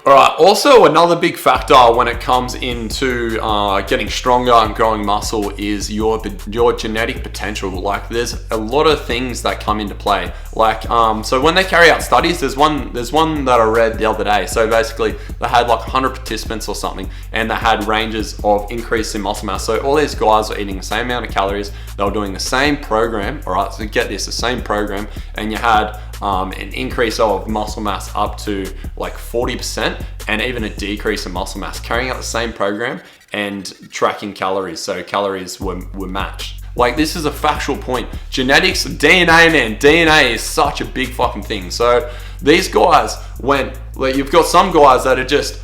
All right. Also, another big factor when it comes into getting stronger and growing muscle is your genetic potential. Like, there's a lot of things that come into play. Like, so when they carry out studies, there's one that I read the other day. So basically, they had like 100 participants or something, and they had ranges of increase in muscle mass. So all these guys were eating the same amount of calories. They were doing the same program. All right. So get this, the same program, and you had an increase of muscle mass up to like 40%, and even a decrease in muscle mass carrying out the same program and tracking calories. So calories were matched. Like, this is a factual point. Genetics, DNA, man, DNA is such a big fucking thing. So these guys went, like, you've got some guys that are just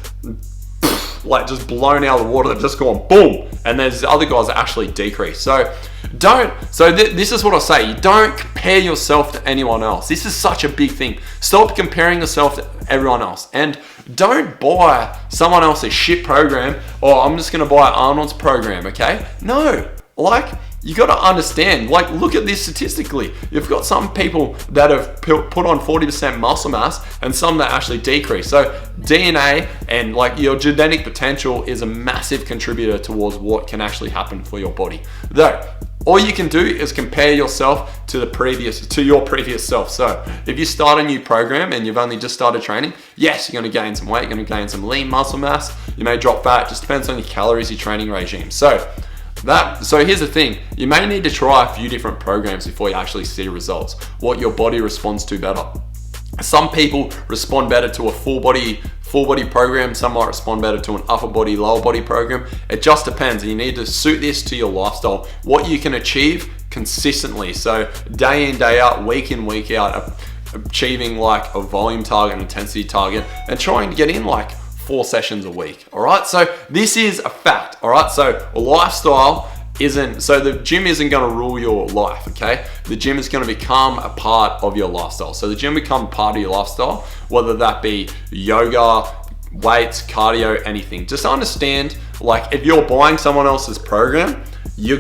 like just blown out of the water, they've just gone boom, and there's other guys that actually decrease. So this is what I say, you don't compare yourself to anyone else. This is such a big thing. Stop comparing yourself to everyone else, and don't buy someone else's shit program, or I'm just gonna buy Arnold's program, okay? No, like, you got to understand, like, look at this statistically. You've got some people that have put on 40% muscle mass and some that actually decrease. So DNA and like your genetic potential is a massive contributor towards what can actually happen for your body. Though, all you can do is compare yourself to your previous self. So if you start a new program and you've only just started training, yes, you're going to gain some weight, you're going to gain some lean muscle mass, you may drop fat, just depends on your calories, your training regime. So here's the thing, you may need to try a few different programs before you actually see results, what your body responds to better. Some people respond better to a full body program, some might respond better to an upper body, lower body program. It just depends, and you need to suit this to your lifestyle, what you can achieve consistently. So day in, day out, week in, week out, achieving like a volume target, an intensity target, and trying to get in like 4 sessions a week. All right, so this is a fact. All right, so a lifestyle so the gym isn't going to rule your life, okay? The gym is going to become a part of your lifestyle. So the gym become part of your lifestyle, whether that be yoga, weights, cardio, anything. Just understand, like, if you're buying someone else's program, you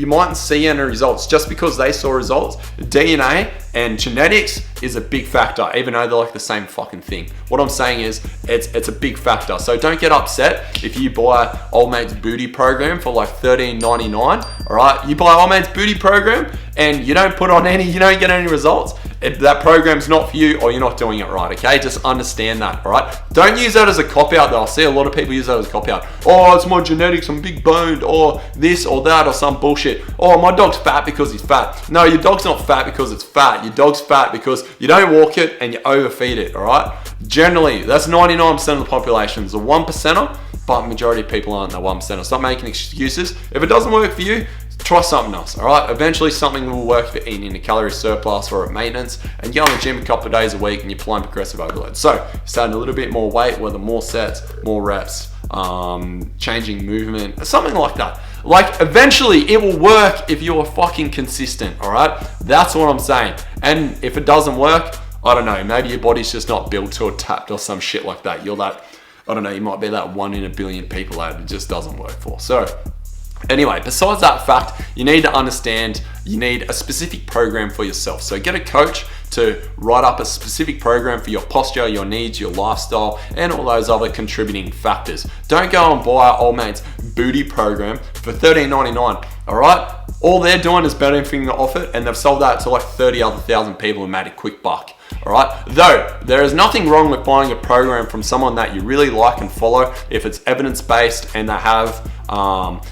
mightn't see any results just because they saw results. DNA and genetics is a big factor, even though they're like the same fucking thing. What I'm saying is it's a big factor. So don't get upset if you buy Old Mate's Booty program for like $13.99. All right, you buy Old Mate's Booty program and you don't get any results. If that program's not for you, or you're not doing it right, okay? Just understand that, all right? Don't use that as a cop-out though. I see a lot of people use that as a cop-out. Oh, it's my genetics, I'm big boned, or this or that, or some bullshit. Oh, my dog's fat because he's fat. No, your dog's not fat because it's fat. Your dog's fat because you don't walk it and you overfeed it, all right? Generally, that's 99% of the population. It's a 1%er, but majority of people aren't the 1%er. Stop making excuses. If it doesn't work for you, try something else, all right? Eventually something will work if you're eating in a calorie surplus or at maintenance, and you go in the gym a couple of days a week and you're applying progressive overload. So starting a little bit more weight, whether more sets, more reps, changing movement, something like that. Like, eventually it will work if you're fucking consistent, all right? That's what I'm saying. And if it doesn't work, I don't know, maybe your body's just not built or tapped or some shit like that. You're that, I don't know, you might be that 1 in a billion people that it just doesn't work for. So anyway, besides that fact, you need to understand you need a specific program for yourself. So get a coach to write up a specific program for your posture, your needs, your lifestyle, and all those other contributing factors. Don't go and buy Old Mate's Booty program for $13.99, all right? All they're doing is benefiting off it, and they've sold that to like 30,000 people and made a quick buck. All right. Though there is nothing wrong with buying a program from someone that you really like and follow if it's evidence-based and they have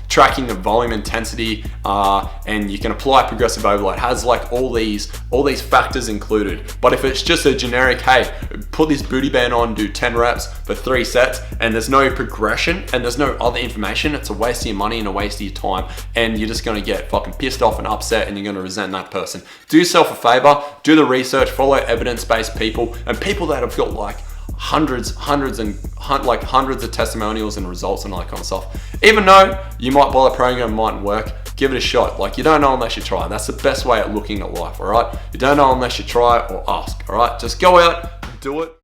tracking of volume, intensity, and you can apply progressive overload. It has like all these factors included. But if it's just a generic, hey, put this booty band on, do 10 reps for 3 sets, and there's no progression and there's no other information, it's a waste of your money and a waste of your time, and you're just going to get fucking pissed off and upset, and you're going to resent that person. Do yourself a favor, do the research, follow evidence-based people, and people that have got like hundreds of testimonials and results and all that kind of stuff. Even though you might buy the program, it mightn't work, give it a shot. Like, you don't know unless you try. That's the best way at looking at life, all right? You don't know unless you try or ask, all right? Just go out, do it.